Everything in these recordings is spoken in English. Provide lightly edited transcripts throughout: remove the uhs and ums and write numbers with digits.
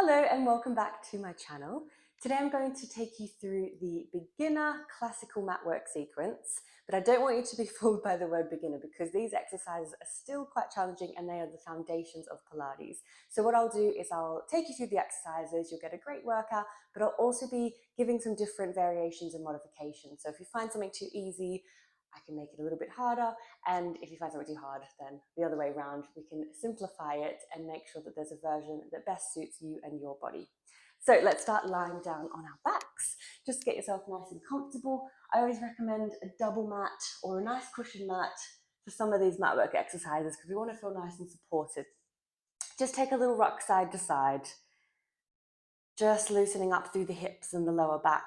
Hello and welcome back to my channel. Today I'm going to take you through the beginner classical mat work sequence, but I don't want you to be fooled by the word beginner because these exercises are still quite challenging and they are the foundations of Pilates. So what I'll do is I'll take you through the exercises, you'll get a great workout, but I'll also be giving some different variations and modifications. So if you find something too easy, I can make it a little bit harder, and if you find something too hard, then the other way around, we can simplify it and make sure that there's a version that best suits you and your body. So let's start lying down on our backs. Just get yourself nice and comfortable. I always recommend a double mat or a nice cushion mat for some of these mat work exercises because we want to feel nice and supported. Just take a little rock side to side, just loosening up through the hips and the lower back.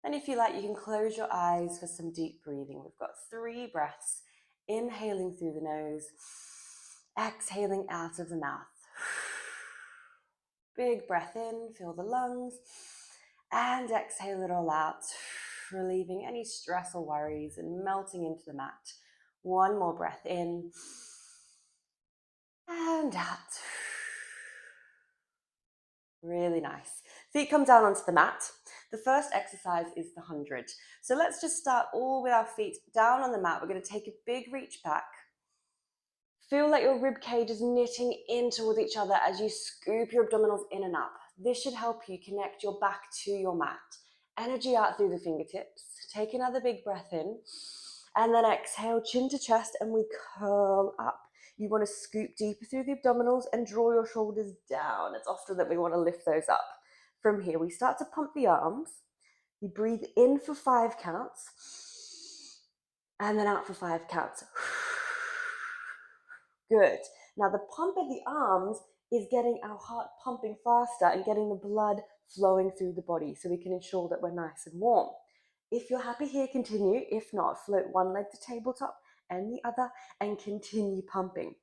And if you like, you can close your eyes for some deep breathing. We've got 3 breaths, inhaling through the nose, exhaling out of the mouth. Big breath in, fill the lungs, and exhale it all out, relieving any stress or worries and melting into the mat. One more breath in and out. Really nice. Feet come down onto the mat. The first exercise is the 100. So let's just start all with our feet down on the mat. We're going to take a big reach back. Feel like your rib cage is knitting in towards each other as you scoop your abdominals in and up. This should help you connect your back to your mat. Energy out through the fingertips. Take another big breath in. And then exhale, chin to chest, and we curl up. You want to scoop deeper through the abdominals and draw your shoulders down. It's often that we want to lift those up. From here, we start to pump the arms. You breathe in for 5 counts, and then out for 5 counts. Good. Now the pump of the arms is getting our heart pumping faster and getting the blood flowing through the body so we can ensure that we're nice and warm. If you're happy here, continue. If not, float one leg to tabletop and the other and continue pumping.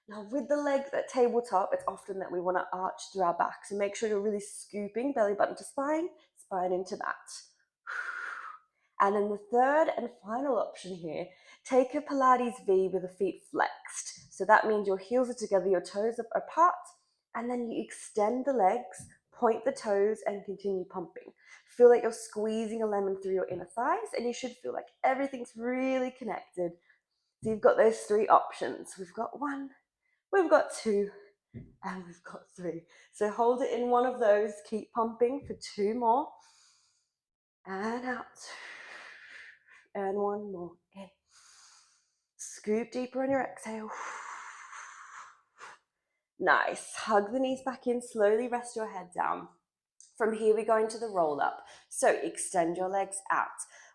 Now with the legs at tabletop, it's often that we want to arch through our back. So make sure you're really scooping belly button to spine, spine into mat. And then the third and final option here, take a Pilates V with the feet flexed. So that means your heels are together, your toes are apart, and then you extend the legs, point the toes, and continue pumping. Feel like you're squeezing a lemon through your inner thighs, and you should feel like everything's really connected. So you've got those 3 options. We've got 1, we've got 2, and we've got 3. So hold it in one of those, keep pumping for 2 more, and out. And 1 more, in. Scoop deeper on your exhale. Nice. Hug the knees back in, slowly rest your head down. From here, we go into the roll up. So extend your legs out.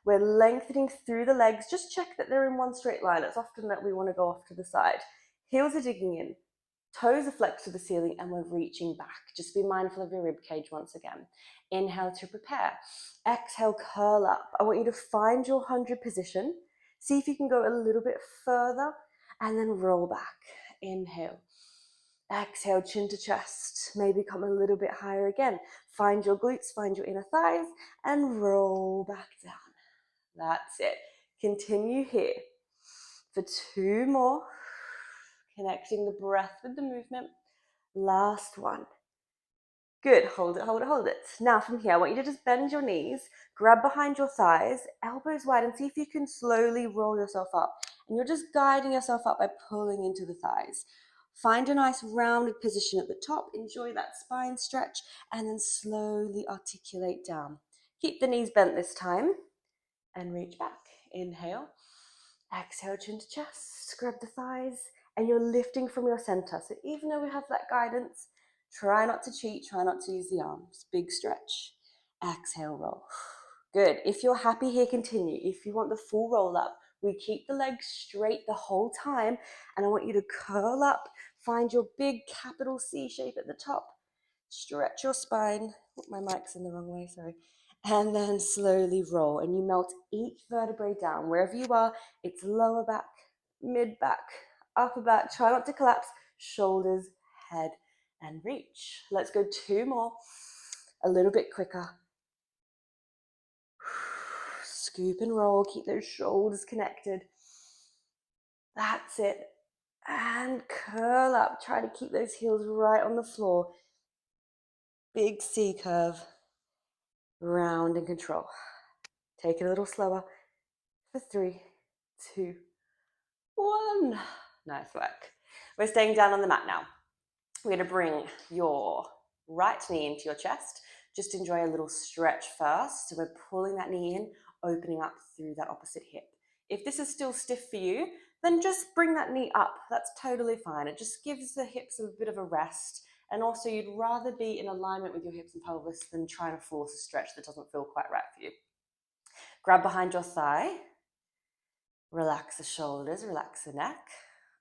We're lengthening through the legs. Just check that they're in one straight line. It's often that we want to go off to the side. Heels are digging in. Toes are flexed to the ceiling and we're reaching back. Just be mindful of your rib cage once again. Inhale to prepare. Exhale, curl up. I want you to find your 100 position. See if you can go a little bit further and then roll back. Inhale. Exhale, chin to chest. Maybe come a little bit higher again. Find your glutes, find your inner thighs, and roll back down. That's it. Continue here for 2 more. Connecting the breath with the movement. Last one. Good, hold it, hold it, hold it. Now from here, I want you to just bend your knees, grab behind your thighs, elbows wide, and see if you can slowly roll yourself up. And you're just guiding yourself up by pulling into the thighs. Find a nice rounded position at the top, enjoy that spine stretch, and then slowly articulate down. Keep the knees bent this time, and reach back. Inhale, exhale, chin to chest, grab the thighs, and you're lifting from your center. So even though we have that guidance, try not to cheat, try not to use the arms. Big stretch. Exhale, roll. Good. If you're happy here, continue. If you want the full roll up, we keep the legs straight the whole time, and I want you to curl up, find your big capital C shape at the top, stretch your spine. My mic's in the wrong way, sorry. And then slowly roll, and you melt each vertebrae down. Wherever you are, it's lower back, mid back, upper back. Try not to collapse. Shoulders, head, and reach. Let's go 2 more, a little bit quicker. Scoop and roll, keep those shoulders connected. That's it. And curl up. Try to keep those heels right on the floor. Big C curve. Round and control. Take it a little slower. For 3, 2, 1. Nice work. We're staying down on the mat now. We're going to bring your right knee into your chest. Just enjoy a little stretch first. So we're pulling that knee in, opening up through that opposite hip. If this is still stiff for you, then just bring that knee up. That's totally fine. It just gives the hips a bit of a rest. And also you'd rather be in alignment with your hips and pelvis than trying to force a stretch that doesn't feel quite right for you. Grab behind your thigh. Relax the shoulders, relax the neck.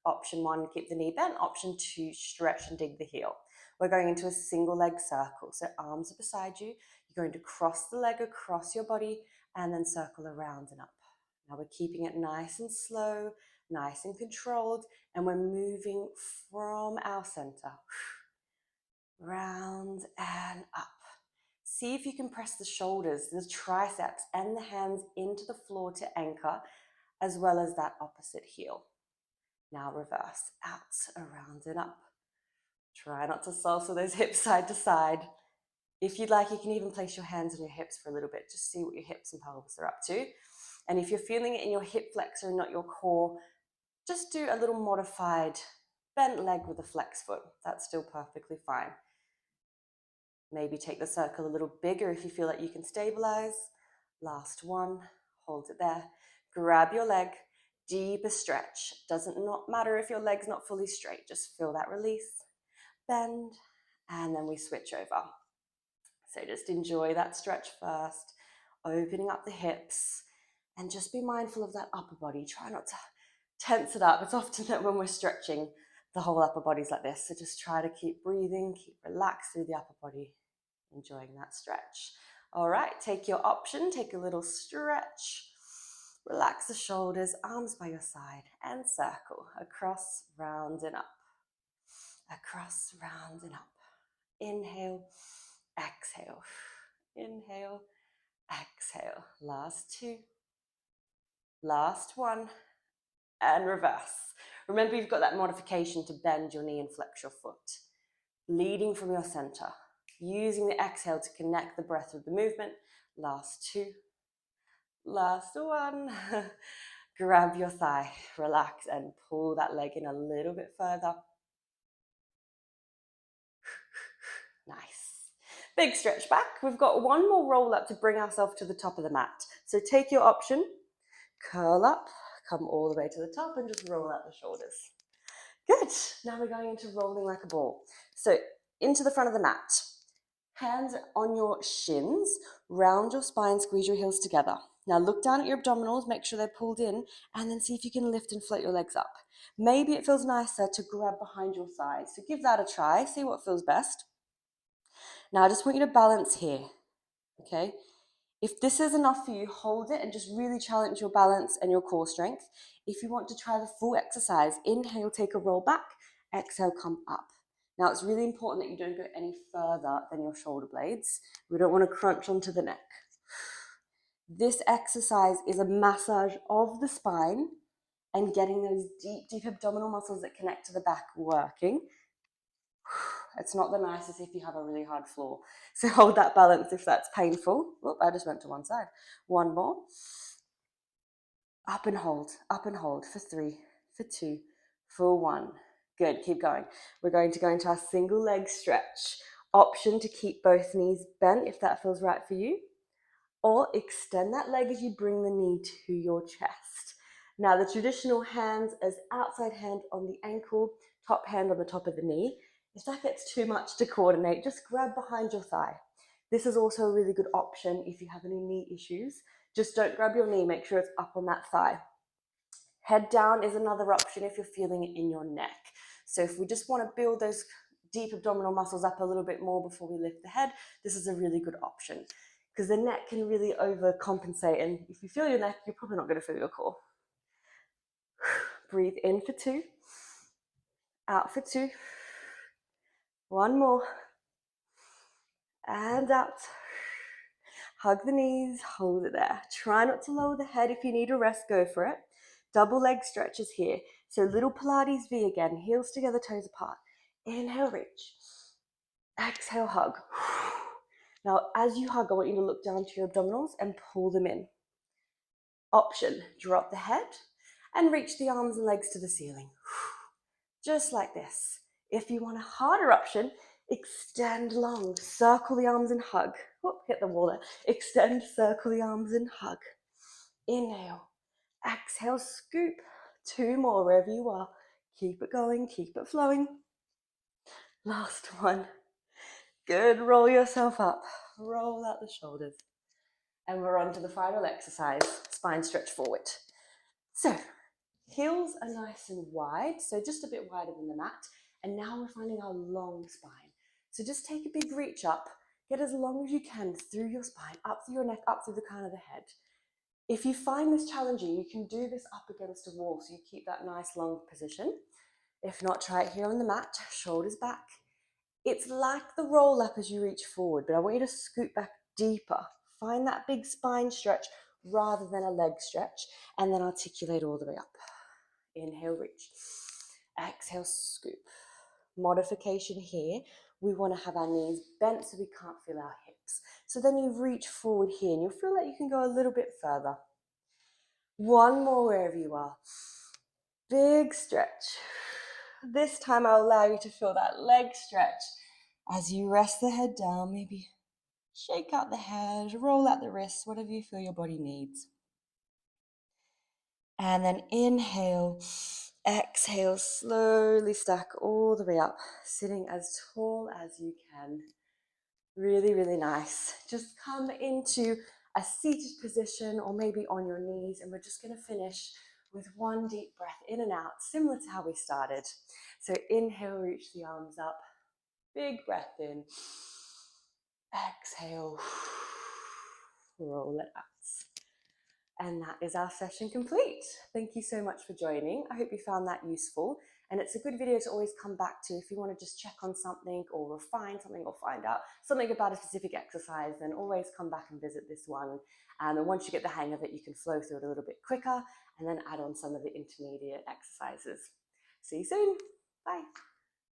Option 1, keep the knee bent. Option 2, stretch and dig the heel. We're going into a single leg circle. So arms are beside you. You're going to cross the leg across your body and then circle around and up. Now we're keeping it nice and slow, nice and controlled, and we're moving from our center. Round and up. See if you can press the shoulders, the triceps, and the hands into the floor to anchor, as well as that opposite heel. Now reverse, out, around and up. Try not to salsa those hips side to side. If you'd like, you can even place your hands on your hips for a little bit. Just see what your hips and pelvis are up to. And if you're feeling it in your hip flexor and not your core, just do a little modified bent leg with a flex foot. That's still perfectly fine. Maybe take the circle a little bigger if you feel like you can stabilize. Last one, hold it there. Grab your leg, deeper stretch. Doesn't not matter if your leg's not fully straight, just feel that release, bend, and then we switch over. So just enjoy that stretch first, opening up the hips, and just be mindful of that upper body. Try not to tense it up. It's often that when we're stretching, the whole upper body's like this. So just try to keep breathing, keep relaxed through the upper body, enjoying that stretch. All right, take your option, take a little stretch. Relax the shoulders, arms by your side, and circle across, round and up. Across, round and up. Inhale, exhale. Inhale, exhale. Last 2. Last 1. And reverse. Remember, you've got that modification to bend your knee and flex your foot. Leading from your center. Using the exhale to connect the breath with the movement. Last 2. Last 1. Grab your thigh, relax, and pull that leg in a little bit further. Nice. Big stretch back. We've got one more roll up to bring ourselves to the top of the mat. So take your option, curl up, come all the way to the top, and just roll out the shoulders. Good. Now we're going into rolling like a ball. So into the front of the mat. Hands on your shins, round your spine, squeeze your heels together. Now look down at your abdominals, make sure they're pulled in, and then see if you can lift and float your legs up. Maybe it feels nicer to grab behind your thighs. So give that a try, see what feels best. Now I just want you to balance here, okay? If this is enough for you, hold it and just really challenge your balance and your core strength. If you want to try the full exercise, inhale, take a roll back, exhale, come up. Now it's really important that you don't go any further than your shoulder blades. We don't want to crunch onto the neck. This exercise is a massage of the spine and getting those deep abdominal muscles that connect to the back working. It's not the nicest if you have a really hard floor. So hold that balance if that's painful. Oh, I just went to one side. One more. Up and hold for 3, for 2, for 1. Good, keep going. We're going to go into our single leg stretch. Option to keep both knees bent if that feels right for you. Or extend that leg as you bring the knee to your chest. Now the traditional hands as outside hand on the ankle, top hand on the top of the knee. If that gets too much to coordinate, just grab behind your thigh. This is also a really good option if you have any knee issues. Just don't grab your knee, make sure it's up on that thigh. Head down is another option if you're feeling it in your neck. So if we just want to build those deep abdominal muscles up a little bit more before we lift the head, this is a really good option because the neck can really overcompensate, and if you feel your neck, you're probably not going to feel your core. Breathe in for 2, out for 2. One more. And out. Hug the knees, hold it there. Try not to lower the head. If you need a rest, go for it. Double leg stretches here. So little Pilates V again, heels together, toes apart. Inhale, reach. Exhale, hug. Now, as you hug, I want you to look down to your abdominals and pull them in. Option, drop the head and reach the arms and legs to the ceiling. Just like this. If you want a harder option, extend long, circle the arms and hug. Whoop, hit the wall there. Extend, circle the arms and hug. Inhale, exhale, scoop. 2 more wherever you are. Keep it going, keep it flowing. Last one. Good, roll yourself up. Roll out the shoulders. And we're on to the final exercise, spine stretch forward. So, heels are nice and wide, so just a bit wider than the mat. And now we're finding our long spine. So just take a big reach up, get as long as you can through your spine, up through your neck, up through the crown of the head. If you find this challenging, you can do this up against a wall, so you keep that nice long position. If not, try it here on the mat, shoulders back. It's like the roll up as you reach forward, but I want you to scoot back deeper. Find that big spine stretch rather than a leg stretch, and then articulate all the way up. Inhale, reach. Exhale, scoop. Modification here. We want to have our knees bent so we can't feel our hips. So then you reach forward here and you'll feel like you can go a little bit further. One more wherever you are. Big stretch. This time I'll allow you to feel that leg stretch as you rest the head down. Maybe shake out the head, roll out the wrists, whatever you feel your body needs. And then inhale, exhale, slowly stack all the way up, sitting as tall as you can. Really, really nice. Just come into a seated position or maybe on your knees, and we're just going to finish with one deep breath in and out, similar to how we started. So inhale, reach the arms up, big breath in, exhale, roll it out. And that is our session complete. Thank you so much for joining. I hope you found that useful. And it's a good video to always come back to if you want to just check on something or refine something or find out something about a specific exercise, then always come back and visit this one. And once you get the hang of it, you can flow through it a little bit quicker and then add on some of the intermediate exercises. See you soon. Bye.